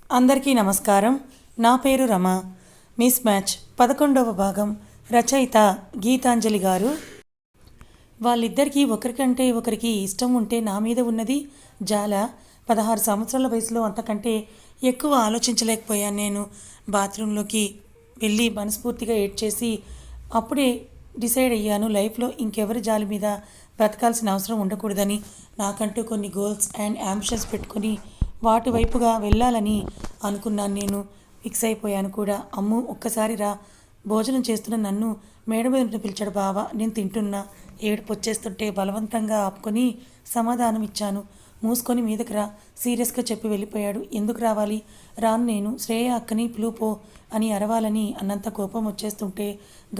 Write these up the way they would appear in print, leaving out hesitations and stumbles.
అందరికీ నమస్కారం. నా పేరు రమ. మిస్ మ్యాచ్ 11వ భాగం రచయిత గీతాంజలి గారు. వాళ్ళిద్దరికీ ఒకరికంటే ఒకరికి ఇష్టం ఉంటే నా మీద ఉన్నది జాల. 16 సంవత్సరాల వయసులో అంతకంటే ఎక్కువ ఆలోచించలేకపోయాను. నేను బాత్రూంలోకి వెళ్ళి మనస్ఫూర్తిగా ఏడ్చేసి అప్పుడే డిసైడ్ అయ్యాను, లైఫ్లో ఇంకెవరి జాలి మీద బ్రతకాల్సిన అవసరం ఉండకూడదని. నాకంటూ కొన్ని గోల్స్ అండ్ యాంబిషన్స్ పెట్టుకొని వాటి వైపుగా వెళ్ళాలని అనుకున్నాను. నేను ఫిక్స్ అయిపోయాను కూడా. అమ్ము ఒక్కసారి రా. భోజనం చేస్తున్న నన్ను మేడ మీద పిలిచాడు బావ. నేను తింటున్నా. ఏడుపు వచ్చేస్తుంటే బలవంతంగా ఆపుకొని సమాధానం ఇచ్చాను. మూసుకొని మీదకి రా, సీరియస్గా చెప్పి వెళ్ళిపోయాడు. ఎందుకు రావాలి? రాను నేను. శ్రేయ అక్కని పిలుపో అని అరవాలని అన్నంత కోపం వచ్చేస్తుంటే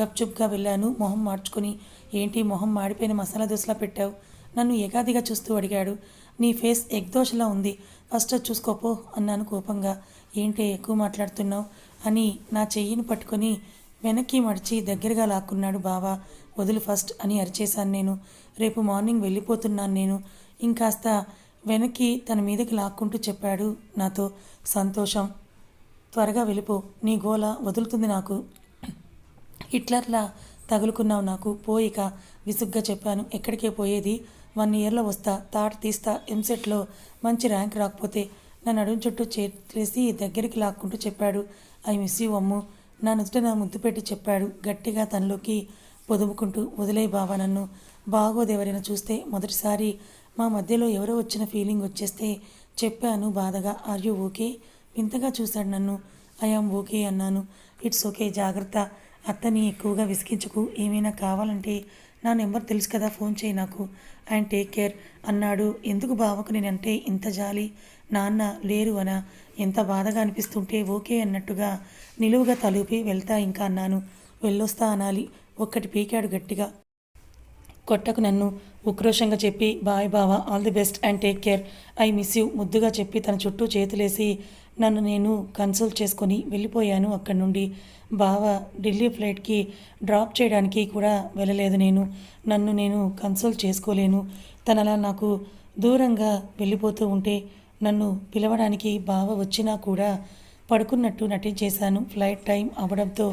గప్చుప్గా వెళ్ళాను మొహం మార్చుకొని. ఏంటి మొహం మాడిపోయిన మసాలా దోశలా పెట్టావు? నన్ను ఏకాదిగా చూస్తూ అడిగాడు. నీ ఫేస్ ఎగ్ దోశలా ఉంది, ఫస్ట్ చూసుకోపో అన్నాను కోపంగా. ఏంటి ఎక్కువ మాట్లాడుతున్నావు అని నా చెయ్యిని పట్టుకొని వెనక్కి మడిచి దగ్గరగా లాక్కున్నాడు బావ. వదులు ఫస్ట్ అని అరిచేశాను నేను. రేపు మార్నింగ్ వెళ్ళిపోతున్నాను నేను. ఇంకాస్త వెనక్కి తన మీదకి లాక్కుంటూ చెప్పాడు నాతో. సంతోషం, త్వరగా వెళ్ళిపో. నీ గోల వదులుతుంది నాకు. హిట్లర్లా తగులుకున్నావు నాకు. పోయిక విసుగ్గా చెప్పాను. ఎక్కడికే పోయేది? 1 ఇయర్లో వస్తా, తాట తీస్తా. ఎంసెట్లో మంచి ర్యాంక్ రాకపోతే. నా నడుం చుట్టూ చేసి దగ్గరికి లాక్కుంటూ చెప్పాడు. ఐ మిస్ యూ అమ్ము. నా నుదుట నా ముద్దు పెట్టి చెప్పాడు గట్టిగా తనలోకి పొదుముకుంటూ. వదిలే బావా నన్ను. బాగోదెవరైనా చూస్తే. మొదటిసారి మా మధ్యలో ఎవరో వచ్చిన ఫీలింగ్ వచ్చేస్తే చెప్పాను బాధగా. Are you okay? వింతగా చూశాడు నన్ను. ఐఆమ్ ఓకే అన్నాను. ఇట్స్ ఓకే, జాగ్రత్త. అత్తని ఎక్కువగా విసిగించకు. ఏమైనా కావాలంటే నా నెంబర్ తెలుసు కదా, ఫోన్ చేయి నాకు. అండ్ టేక్ కేర్ అన్నాడు. ఎందుకు బావకు నేనంటే ఇంత జాలి? నాన్న లేరు అనా? ఎంత బాధగా అనిపిస్తుంటే ఓకే అన్నట్టుగా నిలువుగా తలూపి వెళ్తా ఇంకా అన్నాను. వెళ్ళొస్తా అనాలి. ఒక్కటి పీకాడు గట్టిగా. కొట్టకు నన్ను ఉక్రోషంగా చెప్పి బాయ్ బావా, all the best and take care, I miss you ముద్దుగా చెప్పి తన చుట్టూ చేతులేసి నన్ను నేను కన్సోల్ చేసుకొని వెళ్ళిపోయాను అక్కడి నుండి. బావ ఢిల్లీ ఫ్లైట్కి డ్రాప్ చేయడానికి కూడా వెళ్ళలేదు నేను. నన్ను నేను కన్సోల్ చేసుకోలేను. తనలా నాకు దూరంగా వెళ్ళిపోతూ ఉంటే నన్ను పిలవడానికి బావ వచ్చినా కూడా పడుకున్నట్టు నటించేశాను. ఫ్లైట్ టైం అవ్వడంతో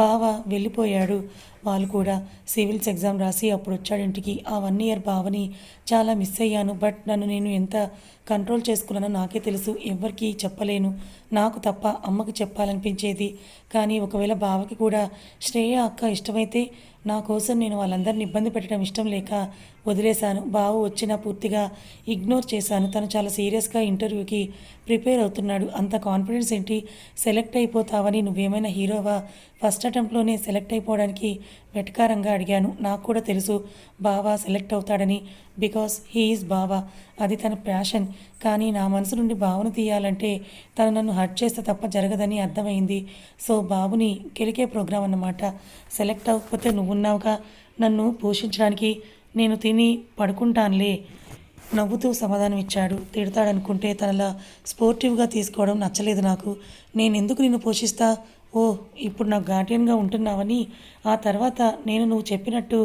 బావ వెళ్ళిపోయాడు. వాళ్ళు కూడా సివిల్స్ ఎగ్జామ్ రాసి అప్పుడు వచ్చాడు ఇంటికి. ఆ 1 ఇయర్ బావని చాలా మిస్ అయ్యాను. బట్ నన్ను నేను ఎంత కంట్రోల్ చేసుకున్నానో నాకే తెలుసు. ఎవరికి చెప్పలేను, నాకు తప్ప అమ్మకి చెప్పాలనిపించేది. కానీ ఒకవేళ బావకి కూడా శ్రేయ అక్క ఇష్టమైతే నా కోసం నేను వాళ్ళందరినీ ఇబ్బంది పెట్టడం ఇష్టం లేక వదిలేశాను. బావ వచ్చినా పూర్తిగా ఇగ్నోర్ చేశాను. తను చాలా సీరియస్గా ఇంటర్వ్యూకి ప్రిపేర్ అవుతున్నాడు. అంత కాన్ఫిడెన్స్ ఏంటి? సెలెక్ట్ అయిపోతావని నువ్వేమైనా హీరోవా? ఫస్ట్ అటెంప్ట్లోనే సెలెక్ట్ అయిపోవడానికి వెటకారంగా అడిగాను. నాకు కూడా తెలుసు బావ సెలెక్ట్ అవుతాడని. బికాస్ హీ ఈజ్ బావ. అది తన ప్యాషన్. కానీ నా మనసు నుండి బావను తీయాలంటే తను నన్ను హర్ట్ చేస్తే తప్ప జరగదని అర్థమైంది. సో బాబుని గెలికే ప్రోగ్రాం అన్నమాట. సెలెక్ట్ అవ్వకపోతే నువ్వున్నావుగా నన్ను పోషించడానికి. నేను తిని పడుకుంటానులే నవ్వుతూ సమాధానం ఇచ్చాడు. తిడతాడనుకుంటే తనలా స్పోర్టివ్గా తీసుకోవడం నచ్చలేదు నాకు. నేనెందుకు నిన్ను పోషిస్తా? ఓ, ఇప్పుడు నాకు గార్డియన్గా ఉంటున్నావని, ఆ తర్వాత నేను నువ్వు చెప్పినట్టు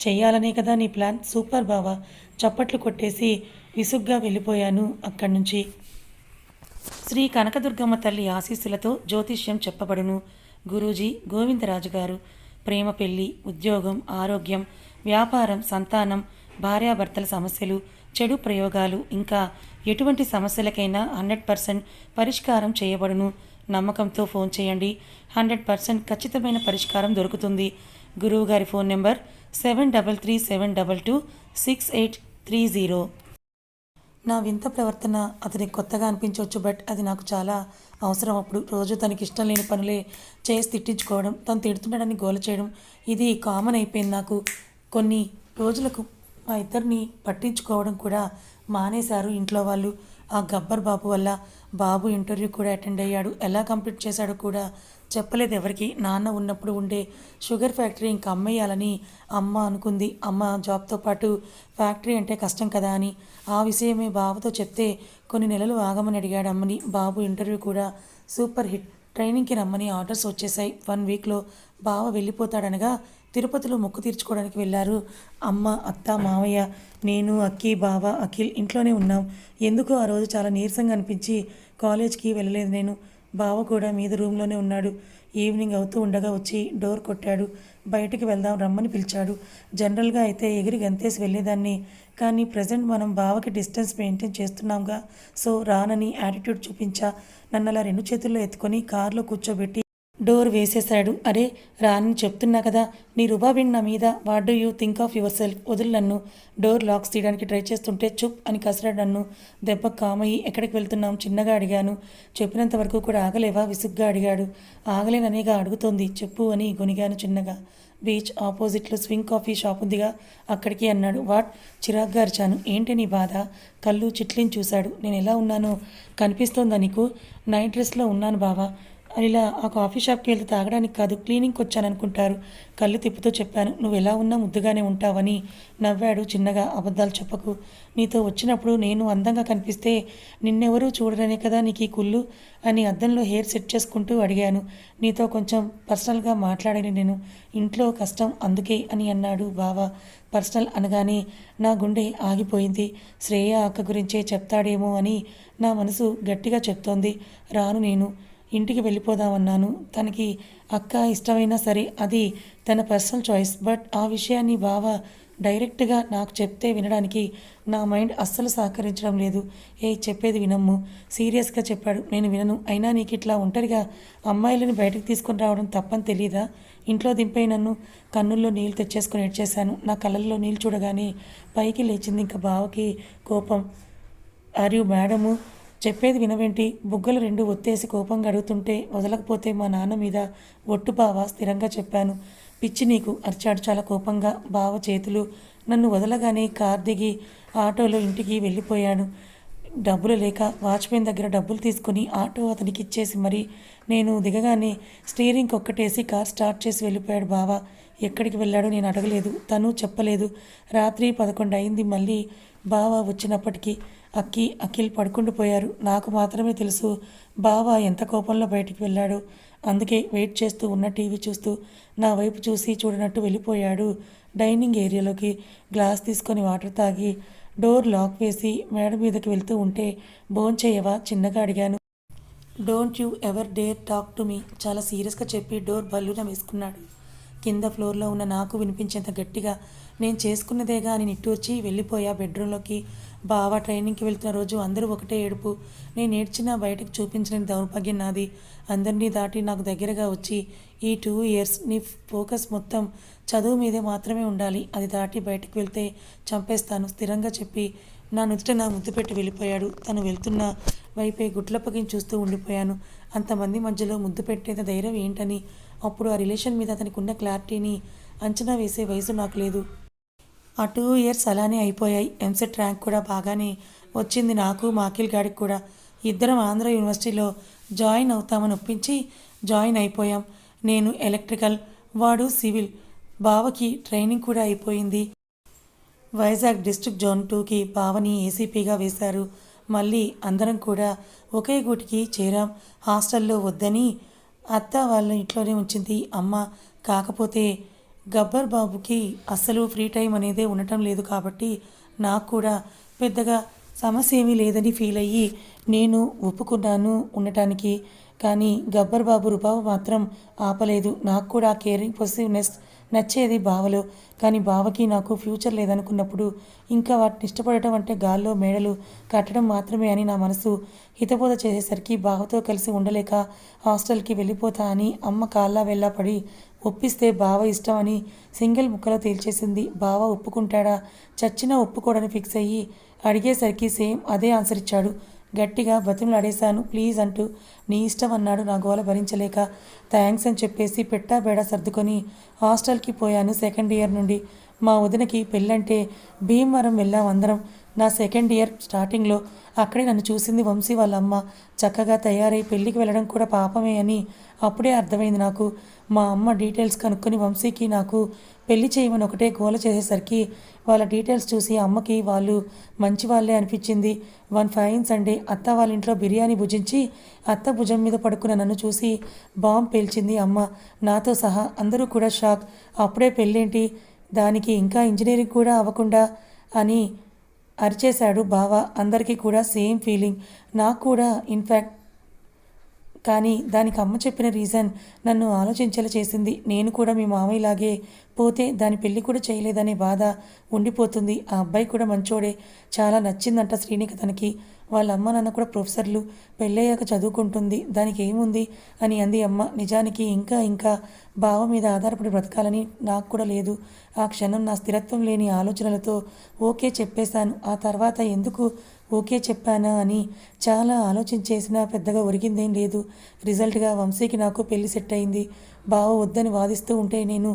చెయ్యాలనే కదా నీ ప్లాన్? సూపర్ బావా. చప్పట్లు కొట్టేసి విసుగ్గా వెళ్ళిపోయాను అక్కడి నుంచి. శ్రీ కనకదుర్గమ్మ తల్లి ఆశీస్సులతో జ్యోతిష్యం చెప్పబడును. గురూజీ గోవిందరాజు గారు. ప్రేమ, పెళ్లి, ఉద్యోగం, ఆరోగ్యం, వ్యాపారం, సంతానం, భార్యాభర్తల సమస్యలు, చెడు ప్రయోగాలు, ఇంకా ఎటువంటి సమస్యలకైనా 100% పరిష్కారం చేయబడును. నమ్మకంతో ఫోన్ చేయండి. 100% ఖచ్చితమైన పరిష్కారం దొరుకుతుంది. గురువుగారి ఫోన్ నెంబర్ 7337226830. నా వింత ప్రవర్తన అతనికి కొత్తగా అనిపించవచ్చు. బట్ అది నాకు చాలా అవసరం. అప్పుడు రోజు తనకి ఇష్టం లేని పనులే చేసి తిట్టించుకోవడం, తను తిడుతున్నాడని గోల చేయడం, ఇది కామన్ అయిపోయింది నాకు. కొన్ని రోజులకు మా ఇద్దరిని పట్టించుకోవడం కూడా మానేశారు ఇంట్లో వాళ్ళు. ఆ గబ్బర్ బాబు వల్ల. బాబు ఇంటర్వ్యూ కూడా అటెండ్ అయ్యాడు. ఎలా కంప్లీట్ చేశాడో కూడా చెప్పలేదు ఎవరికి. నాన్న ఉన్నప్పుడు ఉండే షుగర్ ఫ్యాక్టరీ ఇంకా అమ్మేయాలని అమ్మ అనుకుంది. అమ్మ జాబ్తో పాటు ఫ్యాక్టరీ అంటే కష్టం కదా అని. ఆ విషయమే బావతో చెప్తే కొన్ని నెలలు ఆగమని అడిగాడు అమ్మని. బాబు ఇంటర్వ్యూ కూడా సూపర్ హిట్. ట్రైనింగ్కి రమ్మని ఆర్డర్స్ వచ్చేసాయి. 1 వీక్లో బావ వెళ్ళిపోతాడనగా తిరుపతిలో మొక్కు తీర్చుకోవడానికి వెళ్ళారు. అమ్మ, అత్త, మావయ్య, నేను, అక్కి, బావ, అఖిల్ ఇంట్లోనే ఉన్నాం. ఎందుకో ఆ రోజు చాలా నీరసంగా అనిపించి కాలేజ్కి వెళ్ళలేదు నేను. బావ కూడా మీద రూమ్లోనే ఉన్నాడు. ఈవినింగ్ అవుతూ ఉండగా వచ్చి డోర్ కొట్టాడు. బయటికి వెళ్దాం రమ్మని పిలిచాడు. జనరల్గా అయితే ఎగిరి గంతేసి వెళ్ళేదాన్ని, కానీ ప్రజెంట్ మనం బావకి డిస్టెన్స్ మెయింటైన్ చేస్తున్నాంగా, సో రానని యాటిట్యూడ్ చూపించా. నన్ను అలా 2 చేతుల్లో ఎత్తుకొని కారులో కూర్చోబెట్టి డోర్ వేసేశాడు. అరే రానని చెప్తున్నా కదా, నీ రుబాబిన్ నా మీద. What do you think of your self? వదులు నన్ను. డోర్ లాక్స్ తీయడానికి ట్రై చేస్తుంటే చుప్ అని కసిరాడు నన్ను. దెబ్బ కామయ్యి ఎక్కడికి వెళ్తున్నాం చిన్నగా అడిగాను. చెప్పినంత వరకు కూడా ఆగలేవా విసుగ్గా అడిగాడు. ఆగలేననేగా అడుగుతోంది, చెప్పు అని గొనిగాను చిన్నగా. బీచ్ ఆపోజిట్లో స్వింగ్ కాఫీ షాప్ ఉందిగా, అక్కడికి అన్నాడు. వాట్? చిరాగ్గా అరిచాను. ఏంటి నీ బాధ? కళ్ళు చిట్లిని చూశాడు. నేను ఎలా ఉన్నానో కనిపిస్తోందా నీకు? నైట్ డ్రెస్లో ఉన్నాను బావా. ఇలా ఆ కాఫీ షాప్కి వెళ్తే తాగడానికి కాదు, క్లీనింగ్కి వచ్చాననుకుంటారు. కళ్ళు తిప్పుతూ చెప్పాను. నువ్వు ఎలా ఉన్నా ముద్దుగానే ఉంటావని. నవ్వాడు చిన్నగా. అబద్ధాలు చెప్పకు. నీతో వచ్చినప్పుడు నేను అందంగా కనిపిస్తే నిన్నెవరూ చూడరనే కదా నీకు ఈ కుళ్ళు అని అద్దంలో హెయిర్ సెట్ చేసుకుంటూ అడిగాను. నీతో కొంచెం పర్సనల్గా మాట్లాడాను నేను. ఇంట్లో కష్టం అందుకే అని అన్నాడు బావ. పర్సనల్ అనగానే నా గుండె ఆగిపోయింది. శ్రేయ అక్క గురించే చెప్తాడేమో అని నా మనసు గట్టిగా చెప్తోంది. రాను నేను. ఇంటికి వెళ్ళిపోదామన్నాను. తనకి అక్క ఇష్టమైనా సరే అది తన పర్సనల్ చాయిస్. బట్ ఆ విషయాన్ని బావ డైరెక్ట్గా నాకు చెప్తే వినడానికి నా మైండ్ అస్సలు సహకరించడం లేదు. చెప్పేది వినమ్ము, సీరియస్గా చెప్పాడు. నేను వినను. అయినా నీకు ఇట్లా ఒంటరిగా అమ్మాయిలని బయటకు తీసుకొని రావడం తప్పని తెలీదా? ఇంట్లో దింపై నన్ను. కన్నుల్లో నీళ్ళు తెచ్చేసుకొని ఏడ్చేశాను. నా కళ్ళల్లో నీళ్ళు చూడగానే పైకి లేచింది ఇంకా బావకి కోపం. Are you madam? చెప్పేది వినవేంటి? బుగ్గలు 2 ఒత్తేసి కోపంగా అడుగుతుంటే వదలకపోతే మా నాన్న మీద ఒట్టు బావ, స్థిరంగా చెప్పాను. పిచ్చి నీకు అరిచాడు చాలా కోపంగా. బావ చేతులు నన్ను వదలగానే కార్ దిగి ఆటోలో ఇంటికి వెళ్ళిపోయాను. డబ్బులు లేక వాచ్మెన్ దగ్గర డబ్బులు తీసుకుని ఆటో అతనికి ఇచ్చేసి మరి నేను దిగగానే స్టీరింగ్ ఒక్కటేసి కార్ స్టార్ట్ చేసి వెళ్ళిపోయాడు బావ. ఎక్కడికి వెళ్ళాడో నేను అడగలేదు, తను చెప్పలేదు. రాత్రి 11 అయింది. మళ్ళీ బావ వచ్చినప్పటికీ అక్కి, అఖిల్ పడుకుండిపోయారు. నాకు మాత్రమే తెలుసు బావ ఎంత కోపంలో బయటికి వెళ్ళాడో. అందుకే వెయిట్ చేస్తూ ఉన్న టీవీ చూస్తూ నా వైపు చూసి చూడనట్టు వెళ్ళిపోయాడు. డైనింగ్ ఏరియాలోకి గ్లాస్ తీసుకొని వాటర్ తాగి డోర్ లాక్ వేసి మేడ మీదకి వెళ్తూ ఉంటే భోంచేయవా చిన్నగా అడిగాను. Don't you ever dare talk to me, చాలా సీరియస్గా చెప్పి డోర్ బల్లున వేసుకున్నాడు. కింద ఫ్లోర్లో ఉన్న నాకు వినిపించేంత గట్టిగా నేను చేసుకున్నదేగా అని నిట్టూర్చి వెళ్ళిపోయా బెడ్రూమ్లోకి. బావ ట్రైనింగ్కి వెళ్తున్న రోజు అందరూ ఒకటే ఏడుపు. నేను ఏడ్చినా బయటకు చూపించిన దౌర్భాగ్యం నాది. అందరినీ దాటి నాకు దగ్గరగా వచ్చి ఈ 2 ఇయర్స్ నీ ఫోకస్ మొత్తం చదువు మీదే మాత్రమే ఉండాలి, అది దాటి బయటకు వెళ్తే చంపేస్తాను స్థిరంగా చెప్పి నా నుదుట నా ముద్దు పెట్టి వెళ్ళిపోయాడు. తను వెళ్తున్న వైపే గుట్లప్పగిని చూస్తూ ఉండిపోయాను. అంతమంది మధ్యలో ముద్దు పెట్టేంత ధైర్యం ఏంటని. అప్పుడు ఆ రిలేషన్ మీద అతనికి ఉన్న క్లారిటీని అంచనా వేసే వయసు నాకు లేదు. ఆ 2 ఇయర్స్ అలానే అయిపోయాయి. ఎంసెట్ ర్యాంక్ కూడా బాగానే వచ్చింది నాకు, మా అఖిల్ గాడికి కూడా. ఇద్దరం ఆంధ్ర యూనివర్సిటీలో జాయిన్ అవుతామని ఒప్పించి జాయిన్ అయిపోయాం. నేను ఎలక్ట్రికల్, వాడు సివిల్. బావకి ట్రైనింగ్ కూడా అయిపోయింది. వైజాగ్ డిస్ట్రిక్ట్ జోన్ 2కి బావని ఏసీపీగా వేశారు. మళ్ళీ అందరం కూడా ఒకే గూటికి చేరాం. హాస్టల్లో వద్దని అత్త వాళ్ళ ఇంట్లోనే ఉంచింది అమ్మ. కాకపోతే గబ్బర్ బాబుకి అస్సలు ఫ్రీ టైం అనేదే ఉండటం లేదు కాబట్టి నాకు కూడా పెద్దగా సమస్య ఏమీ లేదని ఫీల్ అయ్యి నేను ఒప్పుకున్నాను ఉండటానికి. కానీ గబ్బర్ బాబు రుబాబు మాత్రం ఆపలేదు. నాకు కూడా కేరింగ్ పొసిటివ్నెస్ నచ్చేది బావలో. కానీ బావకి నాకు ఫ్యూచర్ లేదనుకున్నప్పుడు ఇంకా వాటిని ఇష్టపడటం అంటే గాల్లో మేడలు కట్టడం మాత్రమే అని నా మనసు హితబోధ చేసేసరికి బావతో కలిసి ఉండలేక హాస్టల్కి వెళ్ళిపోతా అని అమ్మ కాళ్ళ వెళ్ళా పడి ఒప్పిస్తే బావ ఇష్టం అని సింగిల్ ముక్కలో తేల్చేసింది. బావ ఒప్పుకుంటాడా? చచ్చినా ఒప్పుకోడని ఫిక్స్ అయ్యి అడిగేసరికి సేమ్ అదే ఆన్సర్ ఇచ్చాడు. గట్టిగా బతిమలాడేశాను ప్లీజ్ అంటూ. నీ ఇష్టం అన్నాడు నా గోల భరించలేక. థ్యాంక్స్ అని చెప్పేసి పెట్టా బేడా సర్దుకొని హాస్టల్కి పోయాను. సెకండ్ ఇయర్ నుండి మా వదినకి పెళ్ళంటే భీమవరం వెళ్ళాం అందరం. నా సెకండ్ ఇయర్ స్టార్టింగ్లో అక్కడే నన్ను చూసింది వంశీ వాళ్ళ అమ్మ. చక్కగా తయారై పెళ్ళికి వెళ్ళడం కూడా పాపమే అని అప్పుడే అర్థమైంది నాకు. మా అమ్మ డీటెయిల్స్ కనుక్కొని వంశీకి నాకు పెళ్లి చేయమని ఒకటే గోల చేసేసరికి వాళ్ళ డీటెయిల్స్ చూసి అమ్మకి వాళ్ళు మంచి వాళ్ళే అనిపించింది. వన్ ఫైన్ సండే అత్త వాళ్ళ ఇంట్లో బిర్యానీ భుజించి అత్త భుజం మీద పడుకున్న నన్ను చూసి బాంబ్ పేల్చింది అమ్మ. నాతో సహా అందరూ కూడా షాక్. అప్పుడే పెళ్ళేంటి, దానికి ఇంకా ఇంజనీరింగ్ కూడా అవ్వకుండా అని అరిచేశాడు బావ. అందరికీ కూడా సేమ్ ఫీలింగ్, నాకు కూడా ఇన్ఫ్యాక్ట్. కానీ దానికి అమ్మ చెప్పిన రీజన్ నన్ను ఆలోచించేలా చేసింది. నేను కూడా మీ మామయ్యలాగే పోతే దాని పెళ్ళి కూడా చేయలేదనే బాధ ఉండిపోతుంది. ఆ అబ్బాయి కూడా మంచోడే, చాలా నచ్చిందంట శ్రీనిక తనకి. వాళ్ళ అమ్మ నాన్న కూడా ప్రొఫెసర్లు, పెళ్ళయ్యాక చదువుకుంటుంది, దానికి ఏముంది అని అంది అమ్మ. నిజానికి ఇంకా ఇంకా బావ మీద ఆధారపడి బ్రతకాలని నాకు కూడా లేదు. ఆ క్షణం నా స్థిరత్వం లేని ఆలోచనలతో ఓకే చెప్పేశాను. ఆ తర్వాత ఎందుకు ఓకే చెప్పానా అని చాలా ఆలోచించేసినా పెద్దగా ఒరిగిందేం లేదు. రిజల్ట్గా వంశీకి నాకు పెళ్లి సెట్ అయింది. బావ వద్దని వాదిస్తూ ఉంటే నేను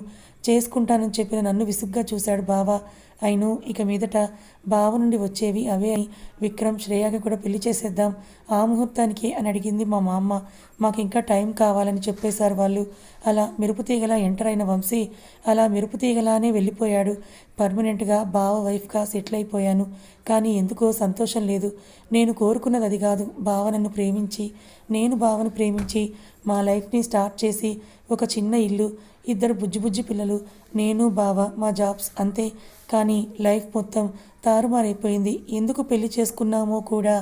చేసుకుంటానని చెప్పిన నన్ను విసుగ్గా చూశాడు బావ. అయిను ఇక మీదట బావ నుండి వచ్చేవి అవే అని విక్రమ్ శ్రేయాకి కూడా పెళ్లి చేసేద్దాం ఆ ముహూర్తానికి అని అడిగింది మా మామ. మాకు ఇంకా టైం కావాలని చెప్పేశారు వాళ్ళు. అలా మెరుపుతీగలా ఎంటర్ అయిన వంశీ అలా మెరుపుతీగలానే వెళ్ళిపోయాడు. పర్మనెంట్గా బావ వైఫ్గా సెటిల్ అయిపోయాను. కానీ ఎందుకో సంతోషం లేదు. నేను కోరుకున్నది అది కాదు. బావ నన్ను ప్రేమించి, నేను బావను ప్రేమించి మా లైఫ్ని స్టార్ట్ చేసి ఒక చిన్న ఇల్లు, ఇద్దరు బుజ్జి పిల్లలు, నేను బావ మా జాబ్స్ అంతే. కానీ లైఫ్ మొత్తం తారుమారైపోయింది. ఎందుకు పెళ్లి చేసుకున్నామో కూడా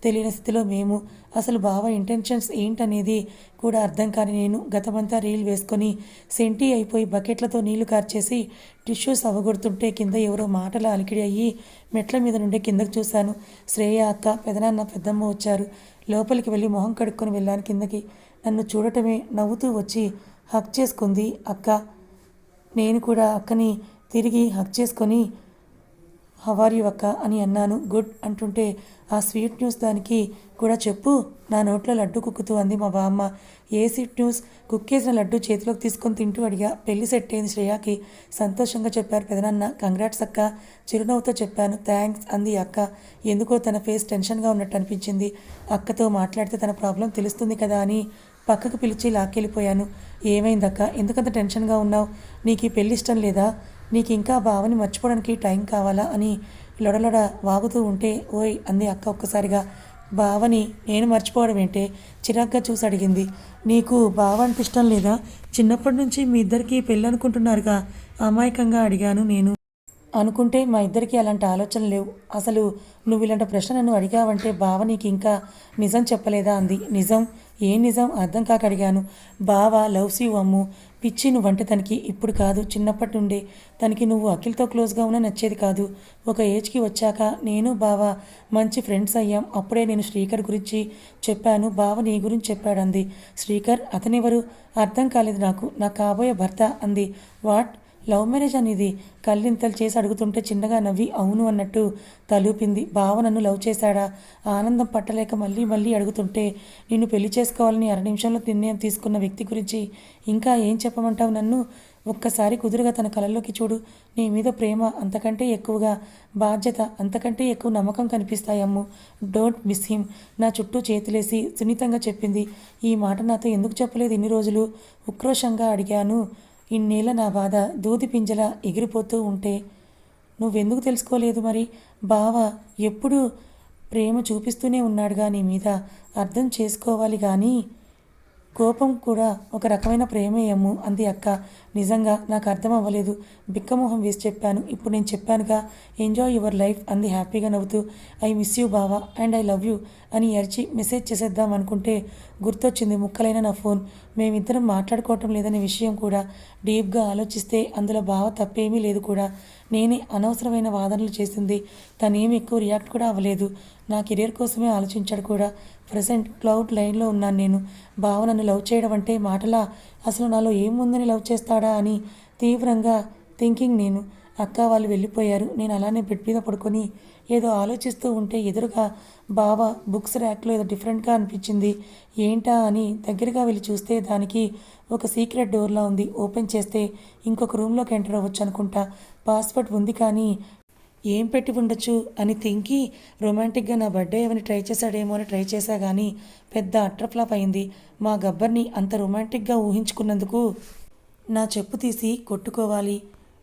తెలియని స్థితిలో మేము. అసలు బావ ఇంటెన్షన్స్ ఏంటనేది కూడా అర్థం కాని నేను గతమంతా రీల్ వేసుకొని సెంటీ అయిపోయి బకెట్లతో నీళ్లు కార్చేసి టిష్యూస్ అవగొడుతుంటే కింద ఎవరో మాటల అలికిడి అయ్యి మెట్ల మీద నుండి కిందకు చూశాను. శ్రేయ అక్క, పెదనాన్న, పెద్దమ్మ వచ్చారు. లోపలికి వెళ్ళి మొహం కడుక్కొని వెళ్ళాను కిందకి. నన్ను చూడటమే నవ్వుతూ వచ్చి హక్ చేసుకుంది అక్క. నేను కూడా అక్కని తిరిగి హక్ చేసుకొని హౌ ఆర్ యు అక్క అని అన్నాను. గుడ్ అంటుంటే ఆ స్వీట్ న్యూస్ దానికి కూడా చెప్పు, నా నోట్లో లడ్డు కుక్కుతూ అంది మా బామ్మ. ఏ స్వీట్ న్యూస్? కుక్కేసిన లడ్డు చేతిలోకి తీసుకొని తింటూ అడిగా. పెళ్లి సెట్ అయింది శ్రేయాకి, సంతోషంగా చెప్పారు పెదనాన్న. కంగ్రాట్స్ అక్క, చిరునవ్వుతో చెప్పాను. థ్యాంక్స్ అంది అక్క. ఎందుకో తన ఫేస్ టెన్షన్గా ఉన్నట్టు అనిపించింది. అక్కతో మాట్లాడితే తన ప్రాబ్లం తెలుస్తుంది కదా అని పక్కకు పిలిచి లాక్కెళ్ళిపోయాను. ఏమైందక్క, ఎందుకంత టెన్షన్గా ఉన్నావు? నీకు ఈ పెళ్ళి ఇష్టం లేదా? నీకు ఇంకా బావని మర్చిపోవడానికి టైం కావాలా అని లొడలొడ వాగుతూ ఉంటే ఓయ్ అంది అక్క ఒక్కసారిగా. బావని నేను మర్చిపోవడం ఏంటే? చిరాగ్గా చూసి అడిగింది. నీకు బావ అంటే ఇష్టం లేదా? చిన్నప్పటి నుంచి మీ ఇద్దరికి పెళ్ళి అనుకుంటున్నారుగా అమాయకంగా అడిగాను నేను. అనుకుంటే మా ఇద్దరికి అలాంటి ఆలోచనలు లేవు. అసలు నువ్వు ఇలాంటి ప్రశ్న నన్ను అడిగావంటే బావ నీకు ఇంకా నిజం చెప్పలేదా అంది. నిజం? ఏం నిజం అర్థం కాక అడిగాను. బావ లవ్స్ యూ అమ్ము. పిచ్చి నువ్వంటే తనకి ఇప్పుడు కాదు, చిన్నప్పటి నుండే. తనకి నువ్వు అఖిల్తో క్లోజ్గా ఉన్నా నచ్చేది కాదు. ఒక ఏజ్కి వచ్చాక నేను బావ మంచి ఫ్రెండ్స్ అయ్యాం. అప్పుడే నేను శ్రీకర్ గురించి చెప్పాను, బావ నీ గురించి చెప్పాడు అంది. శ్రీకర్ అతనెవరు? అర్థం కాలేదు నాకు. నా కాబోయే భర్త అంది. వాట్, లవ్ మ్యారేజ్ అనేది? కళ్ళింతలు చేసి అడుగుతుంటే చిన్నగా నవ్వి అవును అన్నట్టు తలూపింది. బావ నన్ను లవ్ చేశాడా? ఆనందం పట్టలేక మళ్ళీ మళ్ళీ అడుగుతుంటే నిన్ను పెళ్లి చేసుకోవాలని 6 నిమిషంలో నిర్ణయం తీసుకున్న వ్యక్తి గురించి ఇంకా ఏం చెప్పమంటావు నన్ను? ఒక్కసారి కుదురుగా తన కళల్లోకి చూడు. నీ మీద ప్రేమ అంతకంటే ఎక్కువగా బాధ్యత, అంతకంటే ఎక్కువ నమ్మకం కనిపిస్తాయమ్ము. Don't miss him. నా చుట్టూ చేతులేసి సున్నితంగా చెప్పింది. ఈ మాట నాతో ఎందుకు చెప్పలేదు ఇన్ని రోజులు? ఉక్రోషంగా అడిగాను. ఇన్నేళ్ళ నా బాధ దూది పింజలా ఎగిరిపోతూ ఉంటే నువ్వెందుకు తెలుసుకోలేదు మరి? బావ ఎప్పుడు ప్రేమ చూపిస్తూనే ఉన్నాడుగా నీ మీద. అర్థం చేసుకోవాలి కానీ కోపం కూడా ఒక రకమైన ప్రేమేయమ్ము అంది అక్క. నిజంగా నాకు అర్థం అవ్వలేదు. బిక్కమొహం వేసి చెప్పాను. ఇప్పుడు నేను చెప్పానుగా, ఎంజాయ్ యువర్ లైఫ్ అంది హ్యాపీగా నవ్వుతూ. ఐ మిస్ యూ బావా అండ్ ఐ లవ్ యూ అని అరిచి మెసేజ్ చేసేద్దాం అనుకుంటే గుర్తొచ్చింది ముక్కలైన నా ఫోన్. మేమిద్దరం మాట్లాడుకోవటం లేదనే విషయం కూడా. డీప్గా ఆలోచిస్తే అందులో బావ తప్పేమీ లేదు కూడా. నేనే అనవసరమైన వాదనలు చేసింది. తనేమి ఎక్కువ రియాక్ట్ కూడా అవ్వలేదు. నా కెరీర్ కోసమే ఆలోచించాడు కూడా. ప్రజెంట్ క్లౌడ్ లైన్లో ఉన్నాను నేను. బావ నన్ను లవ్ చేయడం అంటే మాటలా? అసలు నాలో ఏముందని లవ్ చేస్తాడా అని తీవ్రంగా థింకింగ్ నేను. అక్క వాళ్ళు వెళ్ళిపోయారు. నేను అలానే బెడ్ మీద పడుకొని ఏదో ఆలోచిస్తూ ఉంటే ఎదురుగా బావ బుక్స్ ర్యాక్లో ఏదో డిఫరెంట్గా అనిపించింది. ఏంటా అని దగ్గరగా వెళ్ళి చూస్తే దానికి ఒక సీక్రెట్ డోర్లా ఉంది. ఓపెన్ చేస్తే ఇంకొక రూమ్లోకి ఎంటర్ అవ్వచ్చు అనుకుంటా. పాస్వర్డ్ ఉంది కానీ ఏం పెట్టి ఉండొచ్చు అని థింకి రొమాంటిక్గా నా బర్త్డే ఏమని ట్రై చేశాడేమో అని ట్రై చేశా కానీ పెద్ద అట్రఫ్లాప్ అయింది. మా గబ్బర్ని అంత రొమాంటిక్గా ఊహించుకున్నందుకు నా చెప్పు తీసి కొట్టుకోవాలి.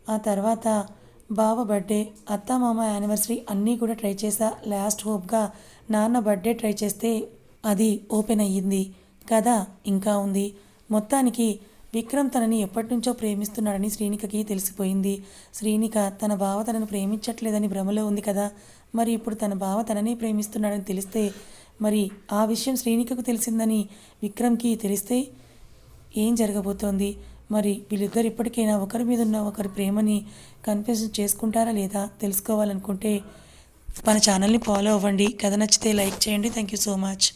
ఆ తర్వాత బావ బర్త్డే, అత్తామామ యానివర్సరీ అన్నీ కూడా ట్రై చేశా. లాస్ట్ హోప్గా నాన్న బర్త్డే ట్రై చేస్తే అది ఓపెన్ అయ్యింది. కథ ఇంకా ఉంది. మొత్తానికి విక్రమ్ తనని ఎప్పటినుంచో ప్రేమిస్తున్నాడని శ్రీనికకి తెలిసిపోయింది. శ్రీనిక తన బావ తనను ప్రేమించట్లేదని భ్రమలో ఉంది కదా. మరి ఇప్పుడు తన బావ తననే ప్రేమిస్తున్నాడని తెలిస్తే, మరి ఆ విషయం శ్రీనికకు తెలిసిందని విక్రమ్కి తెలిస్తే ఏం జరగబోతోంది? మరి వీళ్ళిద్దరు ఇప్పటికైనా ఒకరి మీద ఉన్న ఒకరి ప్రేమని కన్ఫ్యూజ్ చేసుకుంటారా లేదా తెలుసుకోవాలనుకుంటే మన ఛానల్ని ఫాలో అవ్వండి. కథ నచ్చితే లైక్ చేయండి. Thank you so much.